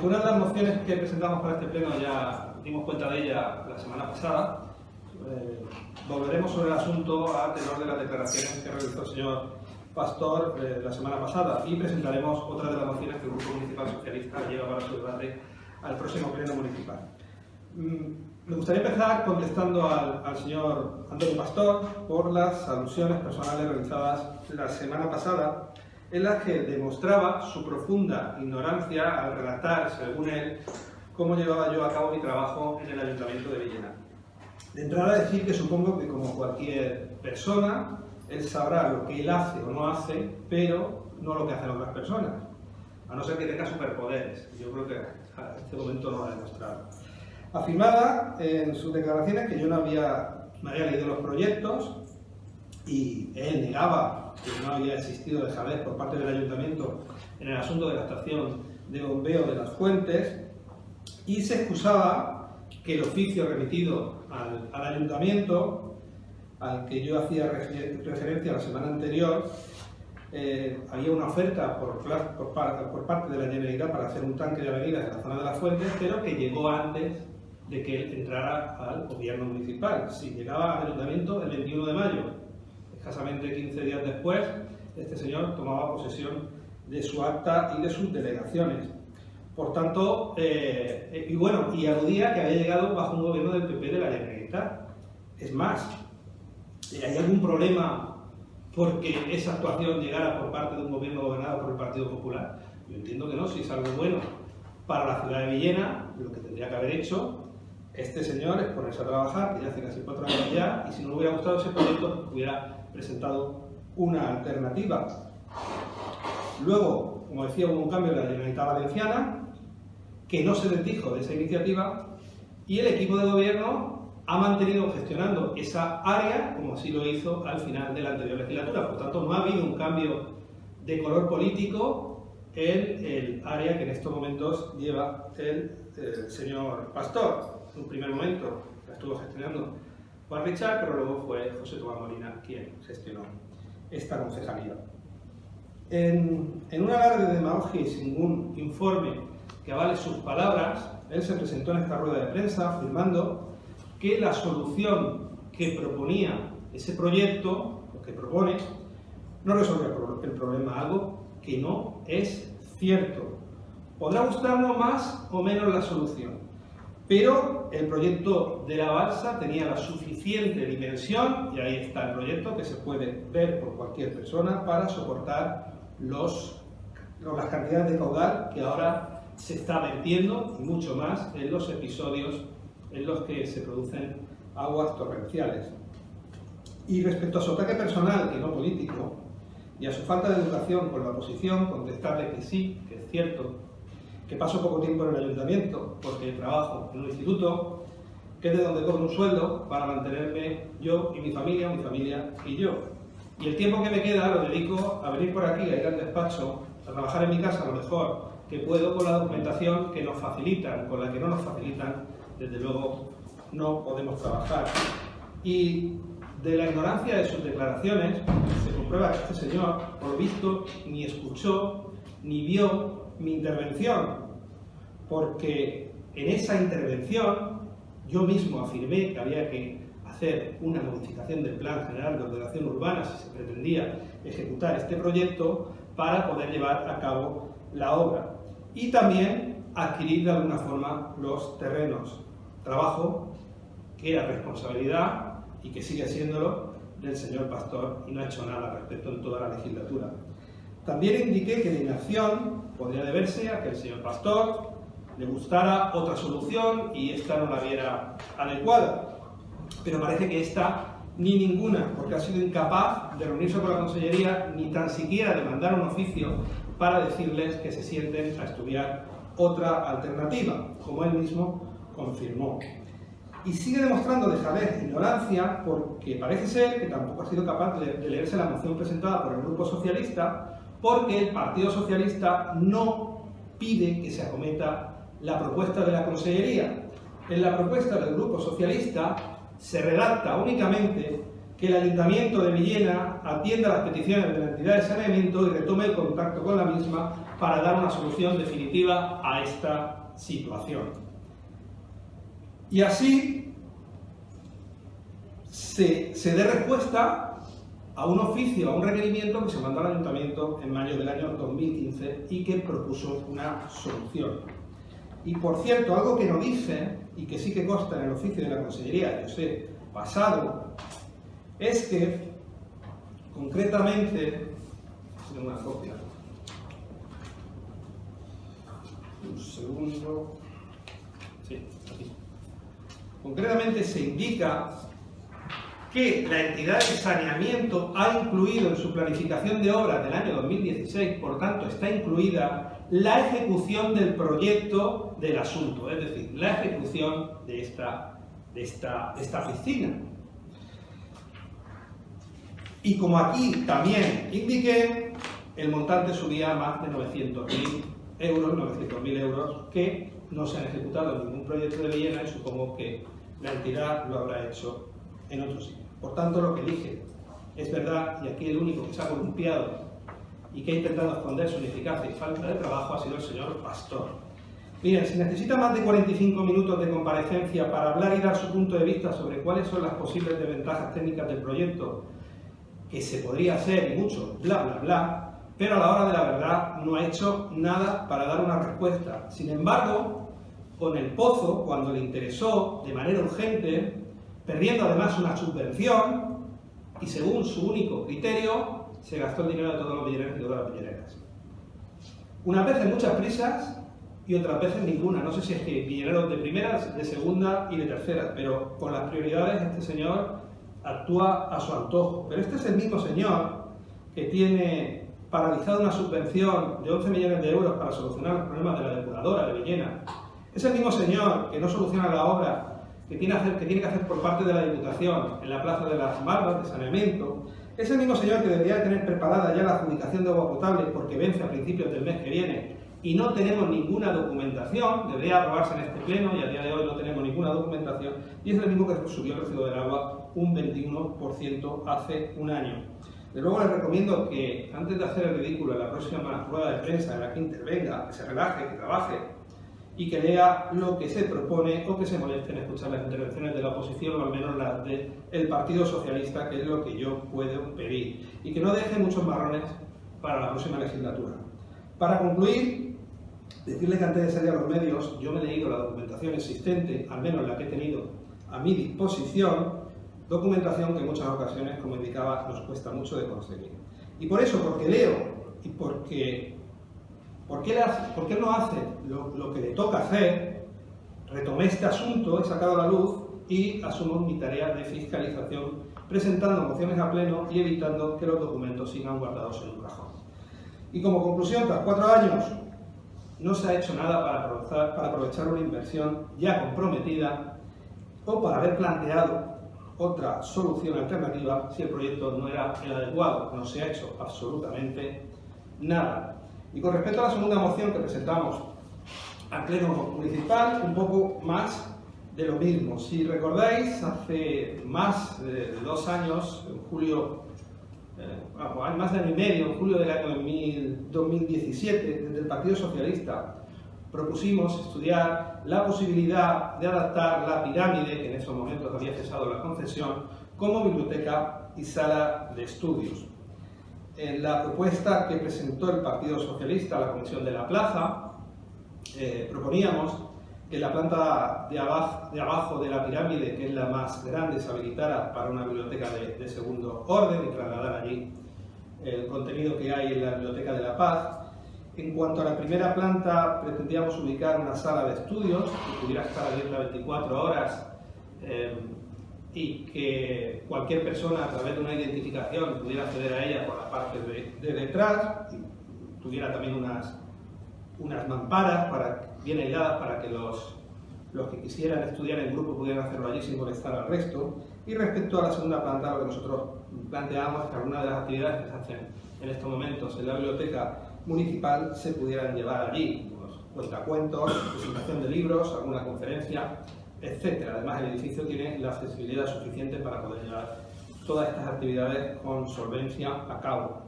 aunque una de las mociones que presentamos para este pleno ya dimos cuenta de ella la semana pasada, volveremos sobre el asunto a tenor de las declaraciones que realizó el señor Pastor la semana pasada y presentaremos otra de las mociones que el Grupo Municipal Socialista lleva para su debate al próximo pleno municipal. Me gustaría empezar contestando al señor Antonio Pastor por las alusiones personales realizadas la semana pasada, en las que demostraba su profunda ignorancia al relatar, según él, cómo llevaba yo a cabo mi trabajo en el Ayuntamiento de Villena. De entrada, decir que supongo que, como cualquier persona, él sabrá lo que él hace o no hace, pero no lo que hacen otras personas, a no ser que tenga superpoderes. Yo creo que a este momento no lo ha demostrado. Afirmaba en sus declaraciones que yo no había leído los proyectos y él negaba que no había existido dejadez por parte del Ayuntamiento en el asunto de la estación de bombeo de Las Fuentes y se excusaba que el oficio remitido al Ayuntamiento, al que yo hacía referencia la semana anterior, había una oferta por parte de la Generalitat para hacer un tanque de avenidas en la zona de Las Fuentes, pero que llegó antes de que él entrara al gobierno municipal. Sí, llegaba al Ayuntamiento el 21 de mayo. Escasamente 15 días después, este señor tomaba posesión de su acta y de sus delegaciones. Por tanto, y aludía que había llegado bajo un gobierno del PP de la Generalitat. Es más, ¿hay algún problema porque esa actuación llegara por parte de un gobierno gobernado por el Partido Popular? Yo entiendo que no, si es algo bueno para la ciudad de Villena, lo que tendría que haber hecho este señor es ponerse a trabajar, que ya hace casi 4 años ya, y si no le hubiera gustado ese proyecto, hubiera presentado una alternativa. Luego, como decía, hubo un cambio en la Generalitat Valenciana, que no se desdijo de esa iniciativa, y el equipo de gobierno ha mantenido gestionando esa área como así lo hizo al final de la anterior legislatura. Por tanto, no ha habido un cambio de color político en el área que en estos momentos lleva el señor Pastor. En un primer momento la estuvo gestionando Juan Richard, pero luego fue José Tomás Molina quien gestionó esta concejalía. En un alarde de demagogia y sin ningún informe que avale sus palabras, él se presentó en esta rueda de prensa afirmando que la solución que proponía ese proyecto, o que propone, no resuelve el problema, algo que no es cierto. Podrá gustarnos más o menos la solución, pero el proyecto de la balsa tenía la suficiente dimensión, y ahí está el proyecto que se puede ver por cualquier persona, para soportar las cantidades de caudal que ahora se está vertiendo, y mucho más en los episodios en los que se producen aguas torrenciales. Y respecto a su ataque personal, que no político, y a su falta de educación con la oposición, contestarle que sí, que es cierto, que paso poco tiempo en el ayuntamiento porque trabajo en un instituto, que es de donde cobro un sueldo para mantenerme yo y mi familia y yo. Y el tiempo que me queda lo dedico a venir por aquí, a ir al despacho, a trabajar en mi casa lo mejor que puedo con la documentación que nos facilitan. Con la que no nos facilitan, desde luego, no podemos trabajar. Y de la ignorancia de sus declaraciones se comprueba que este señor, por lo visto, ni escuchó ni vio mi intervención, porque en esa intervención yo mismo afirmé que había que hacer una modificación del Plan General de Ordenación Urbana si se pretendía ejecutar este proyecto para poder llevar a cabo la obra y también adquirir de alguna forma los terrenos, trabajo que era responsabilidad y que sigue siéndolo del señor Pastor y no ha hecho nada al respecto en toda la legislatura. También indiqué que la inacción podría deberse a que el señor Pastor le gustara otra solución y esta no la viera adecuada. Pero parece que esta ni ninguna, porque ha sido incapaz de reunirse con la Consellería ni tan siquiera de mandar un oficio para decirles que se sienten a estudiar otra alternativa, como él mismo confirmó. Y sigue demostrando dejadez e ignorancia porque parece ser que tampoco ha sido capaz de leerse la moción presentada por el Grupo Socialista, porque el Partido Socialista no pide que se acometa la propuesta de la Consellería. En la propuesta del Grupo Socialista se redacta únicamente que el Ayuntamiento de Villena atienda las peticiones de la entidad de saneamiento y retome el contacto con la misma para dar una solución definitiva a esta situación. Y así se dé respuesta a un oficio, a un requerimiento que se mandó al Ayuntamiento en mayo del año 2015 y que propuso una solución. Y por cierto, algo que no dice y que sí que consta en el oficio de la Consellería, que os he pasado, es que concretamente, tengo una copia, un segundo, sí, aquí. Concretamente se indica que la entidad de saneamiento ha incluido en su planificación de obras del año 2016, por tanto está incluida la ejecución del proyecto del asunto, es decir, la ejecución de esta piscina. Y como aquí también indiqué, el montante subía a más de 900.000 euros, que no se han ejecutado en ningún proyecto de Villena y supongo que la entidad lo habrá hecho en otro sitio. Por tanto, lo que dije es verdad, y aquí el único que se ha columpiado y que ha intentado esconder su ineficacia y falta de trabajo ha sido el señor Pastor. Miren, si necesita más de 45 minutos de comparecencia para hablar y dar su punto de vista sobre cuáles son las posibles desventajas técnicas del proyecto, que se podría hacer y mucho, bla, bla, bla, pero a la hora de la verdad no ha hecho nada para dar una respuesta. Sin embargo, con el pozo, cuando le interesó de manera urgente, perdiendo además una subvención, y según su único criterio, se gastó el dinero de todos los villereros y todas las villereras. Unas veces muchas prisas y otras veces ninguna. No sé si es que villereros de primera, de segunda y de tercera, pero con las prioridades este señor actúa a su antojo. Pero este es el mismo señor que tiene paralizada una subvención de 11 millones de euros para solucionar los problemas de la depuradora de Villena. Es el mismo señor que no soluciona la obra que tiene que hacer por parte de la Diputación en la Plaza de las Barbas de saneamiento. Es el mismo señor que debería tener preparada ya la adjudicación de agua potable porque vence a principios del mes que viene y no tenemos ninguna documentación, debería aprobarse en este pleno y a día de hoy no tenemos ninguna documentación, y es el mismo que subió el recibo del agua un 21% hace un año. De luego les recomiendo que antes de hacer el ridículo en la próxima rueda de prensa en la que intervenga, que se relaje, que trabaje y que lea lo que se propone o que se moleste en escuchar las intervenciones de la oposición o al menos las del Partido Socialista, que es lo que yo puedo pedir, y que no deje muchos marrones para la próxima legislatura. Para concluir, decirle que antes de salir a los medios yo me he leído la documentación existente, al menos la que he tenido a mi disposición, documentación que en muchas ocasiones, como indicaba, nos cuesta mucho de conseguir. Y por eso, porque leo y porque él no hace lo que le toca hacer, retomé este asunto, he sacado a la luz y asumo mi tarea de fiscalización, presentando mociones a pleno y evitando que los documentos sigan guardados en un cajón. Y como conclusión, tras 4 años, no se ha hecho nada para aprovechar una inversión ya comprometida o para haber planteado otra solución alternativa si el proyecto no era el adecuado. No se ha hecho absolutamente nada. Y con respecto a la segunda moción que presentamos al Pleno Municipal, un poco más de lo mismo. Si recordáis, hace más de 2 años, en julio, más de año y medio, en julio del año 2017, desde el Partido Socialista propusimos estudiar la posibilidad de adaptar la pirámide, que en esos momentos había cesado la concesión, como biblioteca y sala de estudios. En la propuesta que presentó el Partido Socialista a la Comisión de la Plaza, proponíamos que la planta de abajo de la pirámide, que es la más grande, se habilitara para una biblioteca de segundo orden y trasladar allí el contenido que hay en la Biblioteca de la Paz. En cuanto a la primera planta, pretendíamos ubicar una sala de estudios que pudiera estar abierta 24 horas y que cualquier persona a través de una identificación pudiera acceder a ella por la parte de detrás, y tuviera también unas mamparas bien aisladas para que los que quisieran estudiar en grupo pudieran hacerlo allí sin molestar al resto. Y respecto a la segunda planta, lo que nosotros planteamos es que algunas de las actividades que se hacen en estos momentos en la biblioteca municipal se pudieran llevar allí, cuentacuentos, presentación de libros, alguna conferencia, etc. Además, el edificio tiene la accesibilidad suficiente para poder llevar todas estas actividades con solvencia a cabo.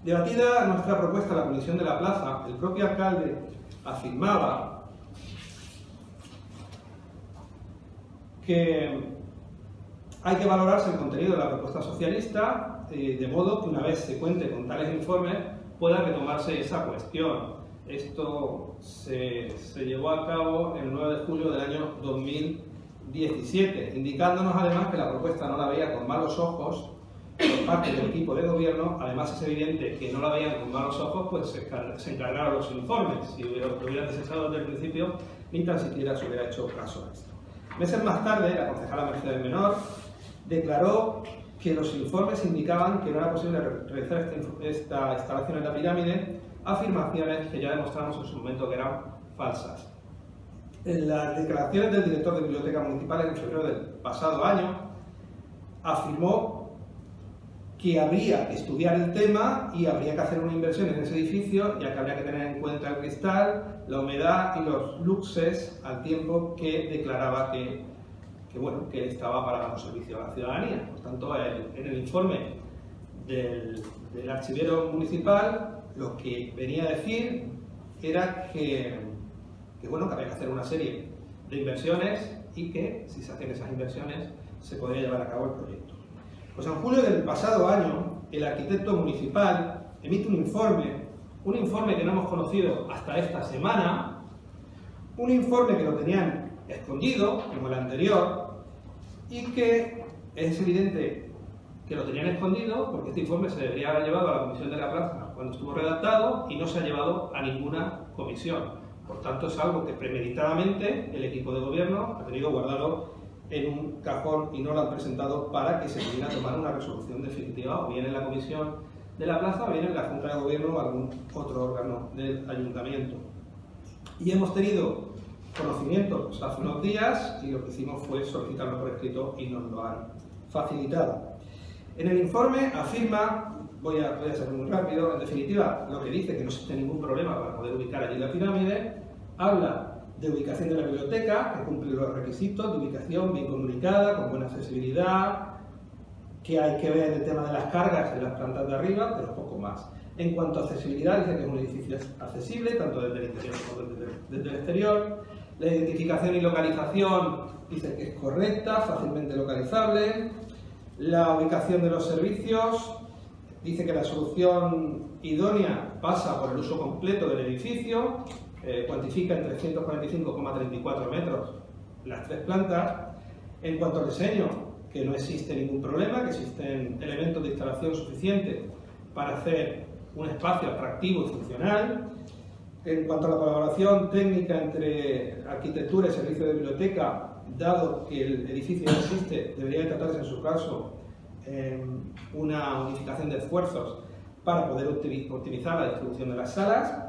Debatida nuestra propuesta en la Comisión de la Plaza, el propio alcalde afirmaba que hay que valorarse el contenido de la propuesta socialista, de modo que una vez se cuente con tales informes pueda retomarse esa cuestión. Esto se llevó a cabo el 9 de julio del año 2017, indicándonos además que la propuesta no la veía con malos ojos por parte del equipo de gobierno. Además es evidente que no la veían con malos ojos, pues se encargaron los informes. Si lo hubieran desechado desde el principio, ni tan siquiera se hubiera hecho caso a esto. Meses más tarde, la concejala Mercedes Menor declaró que los informes indicaban que no era posible realizar esta instalación en la pirámide, afirmaciones que ya demostramos en su momento que eran falsas. En las declaraciones del director de Biblioteca Municipal en febrero del pasado año, afirmó que habría que estudiar el tema y habría que hacer una inversión en ese edificio, ya que habría que tener en cuenta el cristal, la humedad y los luxes, al tiempo que declaraba que él estaba para dar un servicio a la ciudadanía. Por tanto, en el informe del archivero municipal, lo que venía a decir era que había que hacer una serie de inversiones y que, si se hacían esas inversiones, se podría llevar a cabo el proyecto. Pues en julio del pasado año, el arquitecto municipal emite un informe que no hemos conocido hasta esta semana, un informe que lo tenían escondido, como el anterior, y que es evidente que lo tenían escondido porque este informe se debería haber llevado a la Comisión de la Plaza cuando estuvo redactado y no se ha llevado a ninguna comisión. Por tanto, es algo que premeditadamente el equipo de gobierno ha tenido guardado en un cajón y no lo han presentado para que se pudiera tomar una resolución definitiva, o bien en la Comisión de la Plaza o bien en la Junta de Gobierno o algún otro órgano del Ayuntamiento. Y hemos tenido conocimiento hace unos días y lo que hicimos fue solicitarlo por escrito y nos lo han facilitado. En el informe afirma, voy a ser muy rápido, en definitiva, lo que dice que no existe ningún problema para poder ubicar allí la pirámide, habla de ubicación de la biblioteca, que cumple los requisitos de ubicación bien comunicada, con buena accesibilidad, que hay que ver el tema de las cargas en las plantas de arriba, pero poco más. En cuanto a accesibilidad, dice que es un edificio accesible, tanto desde el interior como desde el exterior. La identificación y localización dice que es correcta, fácilmente localizable. La ubicación de los servicios dice que la solución idónea pasa por el uso completo del edificio, cuantifica en 345,34 metros las 3 plantas. En cuanto al diseño, que no existe ningún problema, que existen elementos de instalación suficientes para hacer un espacio atractivo y funcional. En cuanto a la colaboración técnica entre arquitectura y servicio de biblioteca, dado que el edificio ya existe, debería tratarse en su caso una unificación de esfuerzos para poder optimizar la distribución de las salas.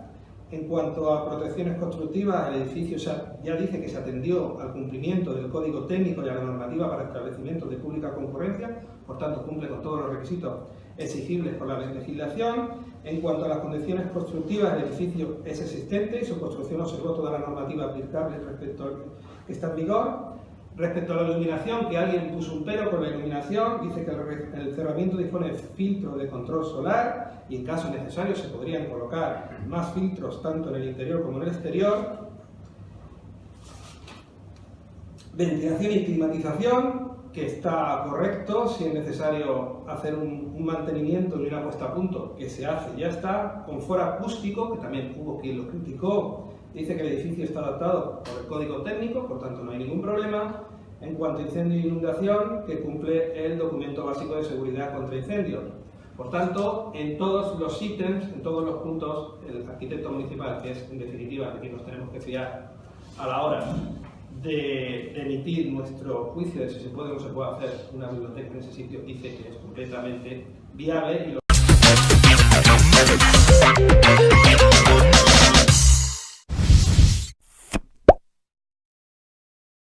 En cuanto a protecciones constructivas, el edificio ya dice que se atendió al cumplimiento del Código Técnico y a la normativa para establecimientos de pública concurrencia, por tanto cumple con todos los requisitos exigibles por la legislación. En cuanto a las condiciones constructivas, el edificio es existente y su construcción observó toda la normativa aplicable respecto al que está en vigor. Respecto a la iluminación, que alguien puso un pero con la iluminación, dice que el cerramiento dispone de filtro de control solar y en caso necesario se podrían colocar más filtros tanto en el interior como en el exterior. Ventilación y climatización, que está correcto, si es necesario hacer un mantenimiento y una puesta a punto, que se hace, ya está. Confort acústico, que también hubo quien lo criticó, dice que el edificio está adaptado por el Código Técnico, por tanto no hay ningún problema. En cuanto a incendio e inundación, que cumple el documento básico de seguridad contra incendios. Por tanto, en todos los ítems, en todos los puntos, el arquitecto municipal, que es en definitiva de quien nos tenemos que fiar a la hora de emitir nuestro juicio de si se puede o no se puede hacer una biblioteca en ese sitio, dice que es completamente viable y lo